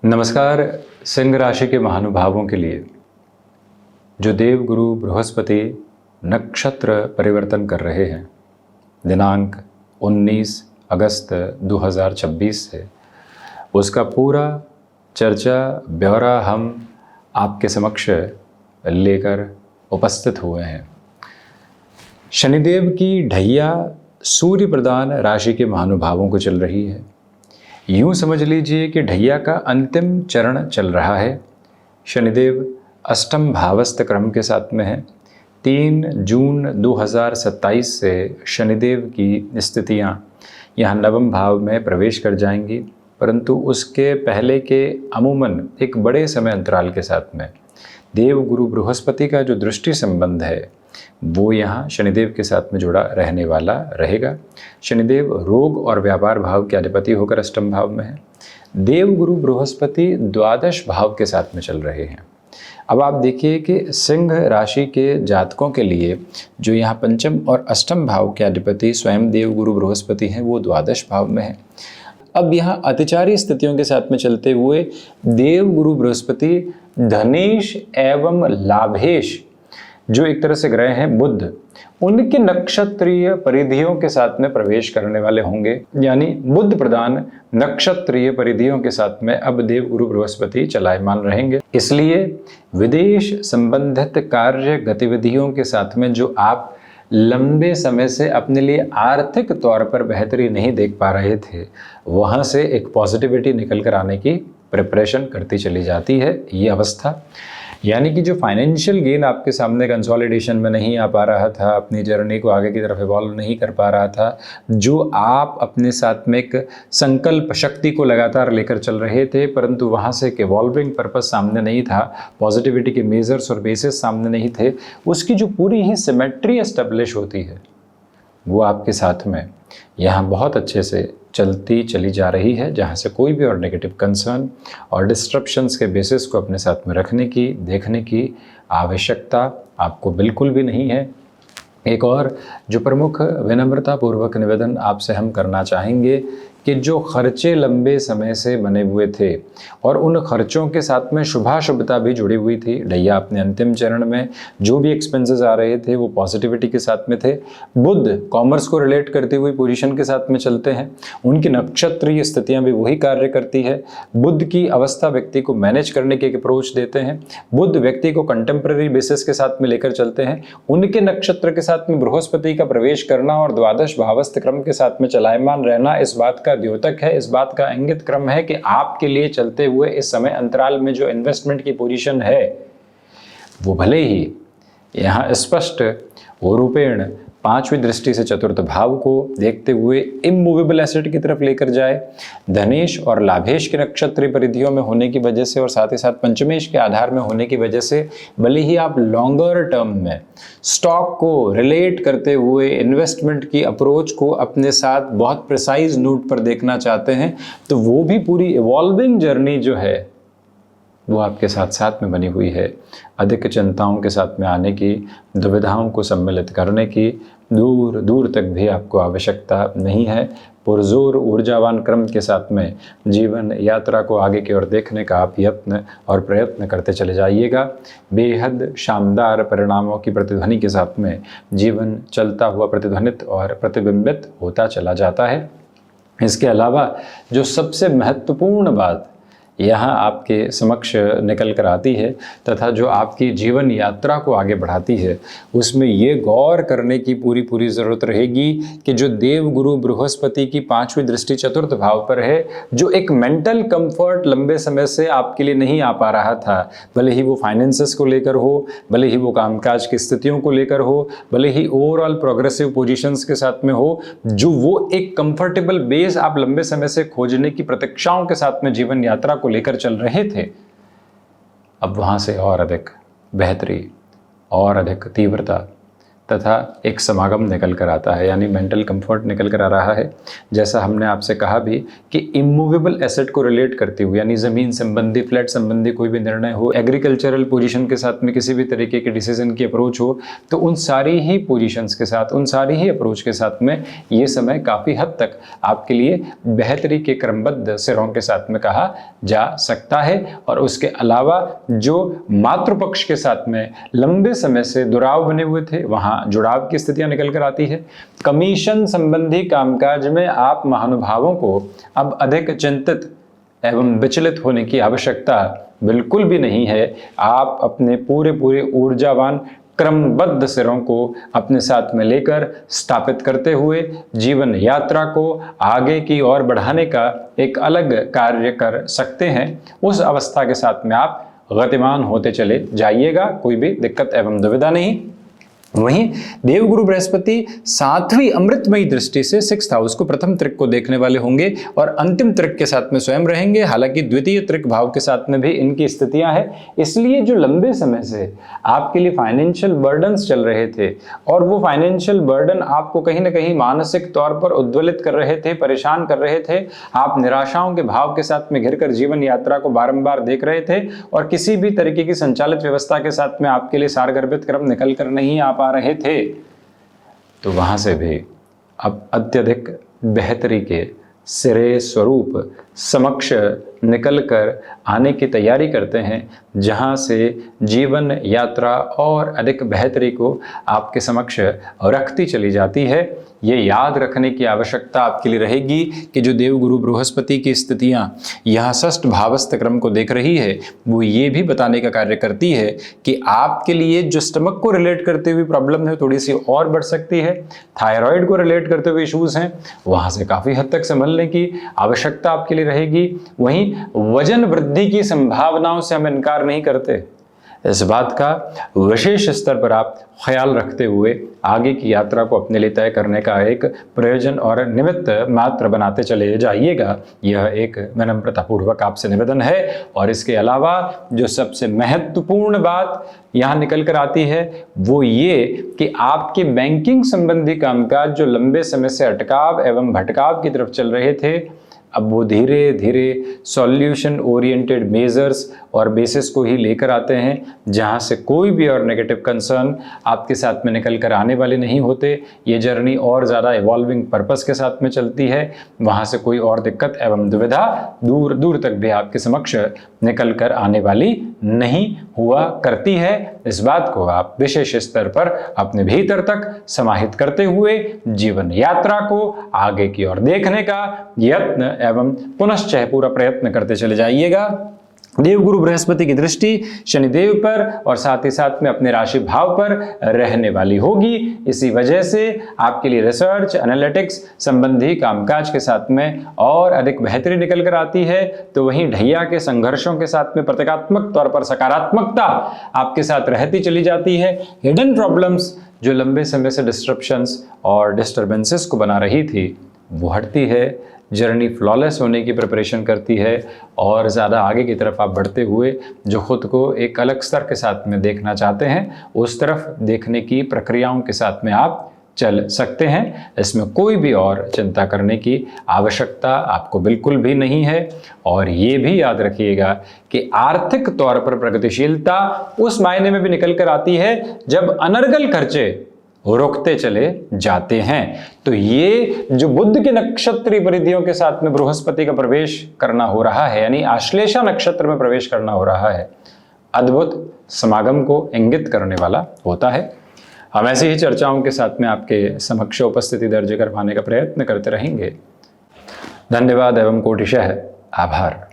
नमस्कार। सिंह राशि के महानुभावों के लिए जो देव गुरु बृहस्पति नक्षत्र परिवर्तन कर रहे हैं दिनांक 19 अगस्त 2026 से, उसका पूरा चर्चा ब्यौरा हम आपके समक्ष लेकर उपस्थित हुए हैं। शनिदेव की ढैया सूर्य प्रधान राशि के महानुभावों को चल रही है। यूँ समझ लीजिए कि ढैया का अंतिम चरण चल रहा है। शनिदेव अष्टम भावस्थ क्रम के साथ में है। 3 जून 2027 से शनिदेव की स्थितियाँ यहाँ नवम भाव में प्रवेश कर जाएंगी, परंतु उसके पहले के अमूमन एक बड़े समय अंतराल के साथ में देव गुरु बृहस्पति का जो दृष्टि संबंध है वो यहाँ शनिदेव के साथ में जुड़ा रहने वाला रहेगा। शनिदेव रोग और व्यापार भाव के अधिपति होकर अष्टम भाव में है। देव गुरु बृहस्पति द्वादश भाव के साथ में चल रहे हैं। अब आप देखिए कि सिंह राशि के जातकों के लिए जो यहाँ पंचम और अष्टम भाव के अधिपति स्वयं देव गुरु बृहस्पति हैं वो द्वादश भाव में है। अब यहाँ अतिचारी स्थितियों के साथ में चलते हुए देव गुरु बृहस्पति धनेश एवं लाभेश जो एक तरह से ग्रह हैं बुध, उनके नक्षत्रीय परिधियों के साथ में प्रवेश करने वाले होंगे। यानी बुध प्रधान नक्षत्रीय परिधियों के साथ में अब देव गुरु बृहस्पति चलायमान रहेंगे। इसलिए विदेश संबंधित कार्य गतिविधियों के साथ में जो आप लंबे समय से अपने लिए आर्थिक तौर पर बेहतरी नहीं देख पा रहे थे, वहाँ से एक पॉजिटिविटी निकल कर आने की प्रिपरेशन करती चली जाती है ये अवस्था। यानी कि जो फाइनेंशियल गेन आपके सामने कंसोलिडेशन में नहीं आ पा रहा था, अपनी जर्नी को आगे की तरफ इवॉल्व नहीं कर पा रहा था, जो आप अपने साथ में एक संकल्प शक्ति को लगातार लेकर चल रहे थे, परंतु वहाँ से एक इवॉल्विंग पर्पस सामने नहीं था, पॉजिटिविटी के मेजर्स और बेसिस सामने नहीं थे, उसकी जो पूरी ही सिमेट्री एस्टेब्लिश होती है वो आपके साथ में यहाँ बहुत अच्छे से चलती चली जा रही है, जहाँ से कोई भी और नेगेटिव कंसर्न और डिस्ट्रप्शंस के बेसिस को अपने साथ में रखने की देखने की आवश्यकता आपको बिल्कुल भी नहीं है। एक और जो प्रमुख विनम्रता पूर्वक निवेदन आपसे हम करना चाहेंगे कि जो खर्चे लंबे समय से बने हुए थे और उन खर्चों के साथ में शुभाशुभता भी जुड़ी हुई थी, ढैया अपने अंतिम चरण में जो भी एक्सपेंसेस आ रहे थे वो पॉजिटिविटी के साथ में थे। बुध कॉमर्स को रिलेट करती हुई पोजीशन के साथ में चलते हैं, उनकी नक्षत्रीय स्थितियां भी वही कार्य करती है। बुध की अवस्था व्यक्ति को मैनेज करने की एक अप्रोच देते हैं। बुध व्यक्ति को कंटेम्प्रेरी बेसिस के साथ में लेकर चलते हैं। उनके नक्षत्र के साथ में बृहस्पति का प्रवेश करना और द्वादश भावस्थ क्रम के साथ में चलायमान रहना इस बात का द्योतक है, इस बात का इंगित क्रम है कि आपके लिए चलते हुए इस समय अंतराल में जो इन्वेस्टमेंट की पोजीशन है वो भले ही यहाँ स्पष्ट रूपेण पांचवी दृष्टि से चतुर्थ भाव को देखते हुए इमूवेबल एसेट की तरफ लेकर जाए, धनेश और लाभेश के नक्षत्रीय परिधियों में होने की वजह से और साथ ही साथ पंचमेश के आधार में होने की वजह से भले ही आप लॉन्गर टर्म में स्टॉक को रिलेट करते हुए इन्वेस्टमेंट की अप्रोच को अपने साथ बहुत प्रिसाइज नोट पर देखना चाहते हैं, तो वो भी पूरी इवॉल्विंग जर्नी जो है वो आपके साथ साथ में बनी हुई है। अधिक चिंताओं के साथ में आने की, दुविधाओं को सम्मिलित करने की दूर दूर तक भी आपको आवश्यकता नहीं है। पुरजोर ऊर्जावान क्रम के साथ में जीवन यात्रा को आगे की ओर देखने का आप यत्न और प्रयत्न करते चले जाइएगा। बेहद शानदार परिणामों की प्रतिध्वनि के साथ में जीवन चलता हुआ प्रतिध्वनित और प्रतिबिंबित होता चला जाता है। इसके अलावा जो सबसे महत्वपूर्ण बात यहाँ आपके समक्ष निकल कर आती है तथा जो आपकी जीवन यात्रा को आगे बढ़ाती है, उसमें ये गौर करने की पूरी ज़रूरत रहेगी कि जो देव गुरु बृहस्पति की पांचवी दृष्टि चतुर्थ भाव पर है, जो एक मेंटल कंफर्ट लंबे समय से आपके लिए नहीं आ पा रहा था, भले ही वो फाइनेंसेस को लेकर हो, भले ही वो कामकाज की स्थितियों को लेकर हो, भले ही ओवरऑल प्रोग्रेसिव पोजिशंस के साथ में हो, जो वो एक कंफर्टेबल बेस आप लंबे समय से खोजने की प्रतीक्षाओं के साथ में जीवन यात्रा को लेकर चल रहे थे, अब वहां से और अधिक बेहतरी और अधिक तीव्रता तथा एक समागम निकल कर आता है, यानी मेंटल कंफर्ट निकल कर आ रहा है। जैसा हमने आपसे कहा भी कि इमूवेबल एसेट को रिलेट करते हुए, यानी ज़मीन संबंधी, फ्लैट संबंधी कोई भी निर्णय हो, एग्रीकल्चरल पोजीशन के साथ में किसी भी तरीके के डिसीजन की अप्रोच हो, तो उन सारी ही पोजीशंस के साथ, उन सारी ही अप्रोच के साथ में ये समय काफ़ी हद तक आपके लिए बेहतरी के क्रमबद्ध सिरों के साथ में कहा जा सकता है। और उसके अलावा जो मातृपक्ष के साथ में लंबे समय से दुराव बने हुए थे, वहाँ जुड़ाव की स्थितियां निकल कर आती है। कमीशन संबंधी कामकाज में आप महानुभावों को अब अधिक चिंतित एवं विचलित होने की आवश्यकता बिल्कुल भी नहीं है। आप अपने पूरे ऊर्जावान क्रमबद्ध सिरों को अपने साथ में लेकर स्थापित करते हुए जीवन यात्रा को आगे की ओर बढ़ाने का एक अलग कार्य कर सकते हैं। उस अवस्था के साथ में आप गतिमान होते चले जाइएगा, कोई भी दिक्कत एवं दुविधा नहीं। वहीं देवगुरु बृहस्पति 7वीं अमृतमयी दृष्टि से 6th हाउस को, प्रथम त्रिक को देखने वाले होंगे और अंतिम त्रिक के साथ में स्वयं रहेंगे। हालांकि द्वितीय त्रिक भाव के साथ में भी इनकी स्थितियां हैं, इसलिए जो लंबे समय से आपके लिए फाइनेंशियल बर्डन्स चल रहे थे और वो फाइनेंशियल बर्डन आपको कहीं ना कहीं मानसिक तौर पर उद्वेलित कर रहे थे, परेशान कर रहे थे, आप निराशाओं के भाव के साथ में घिरकर जीवन यात्रा को बारंबार देख रहे थे और किसी भी तरीके की संचालित व्यवस्था के साथ में आपके लिए सारगर्भित क्रम निकल कर नहीं आ पा रहे थे, तो वहां से भी अब अत्यधिक बेहतरी के सिरे स्वरूप समक्ष निकल कर आने की तैयारी करते हैं, जहां से जीवन यात्रा और अधिक बेहतरी को आपके समक्ष रखती चली जाती है। ये याद रखने की आवश्यकता आपके लिए रहेगी कि जो देवगुरु बृहस्पति की स्थितियां यहाँ षष्ठ भावस्थ क्रम को देख रही है, वो ये भी बताने का कार्य करती है कि आपके लिए जो स्टमक को रिलेट करते हुए प्रॉब्लम है थोड़ी सी और बढ़ सकती है, थायराइड को रिलेट करते हुए इशूज हैं, वहाँ से काफ़ी हद तक संभलने की आवश्यकता आपके लिए रहेगी। वहीं वजन वृद्धि की संभावनाओं से हम इनकार नहीं करते, इस बात का विशेष स्तर पर आप ख्याल रखते हुए आगे की यात्रा को अपने लिए तय करने का एक प्रयोजन और निमित्त मात्र बनाते चले जाइएगा। यह एक विनम्रतापूर्वक आपसे निवेदन है। और इसके अलावा जो सबसे महत्वपूर्ण बात यहाँ निकल कर आती है वो ये कि आपके बैंकिंग संबंधी कामकाज जो लंबे समय से अटकाव एवं भटकाव की तरफ चल रहे थे, अब वो धीरे धीरे सॉल्यूशन ओरिएंटेड मेजर्स और बेसिस को ही लेकर आते हैं, जहां से कोई भी और नेगेटिव कंसर्न आपके साथ में निकल कर आने वाले नहीं होते। ये जर्नी और ज़्यादा इवॉल्विंग पर्पस के साथ में चलती है, वहां से कोई और दिक्कत एवं दुविधा दूर दूर तक भी आपके समक्ष निकल कर आने वाली नहीं हुआ करती है। इस बात को आप विशेष स्तर पर अपने भीतर तक समाहित करते हुए जीवन यात्रा को आगे की ओर देखने का यत्न एवं पुनश्च पूरा प्रयत्न करते चले जाइएगा। देवगुरु बृहस्पति की दृष्टि शनिदेव पर और साथ ही साथ में अपने राशि भाव पर रहने वाली होगी। इसी वजह से आपके लिए रिसर्च एनालिटिक्स संबंधी कामकाज के साथ में और अधिक बेहतरी निकल कर आती है। तो वहीं ढैया के संघर्षों के साथ में प्रतीकात्मक तौर पर सकारात्मकता आपके साथ रहती चली जाती है। हिडन प्रॉब्लम्स जो लंबे समय से डिस्ट्रप्शंस और डिस्टर्बेंसेस को बना रही थी वो हटती है, जर्नी फ्लॉलेस होने की प्रिपरेशन करती है और ज़्यादा आगे की तरफ आप बढ़ते हुए जो खुद को एक अलग स्तर के साथ में देखना चाहते हैं उस तरफ देखने की प्रक्रियाओं के साथ में आप चल सकते हैं। इसमें कोई भी और चिंता करने की आवश्यकता आपको बिल्कुल भी नहीं है। और ये भी याद रखिएगा कि आर्थिक तौर पर प्रगतिशीलता उस मायने में भी निकल कर आती है जब अनर्गल खर्चे रोकते चले जाते हैं। तो ये जो बुध के नक्षत्रीय परिधियों के साथ में बृहस्पति का प्रवेश करना हो रहा है, यानी आश्लेषा नक्षत्र में प्रवेश करना हो रहा है, अद्भुत समागम को इंगित करने वाला होता है। हम ऐसी ही चर्चाओं के साथ में आपके समक्ष उपस्थिति दर्ज कर पाने का प्रयत्न करते रहेंगे। धन्यवाद एवं कोटिशः आभार।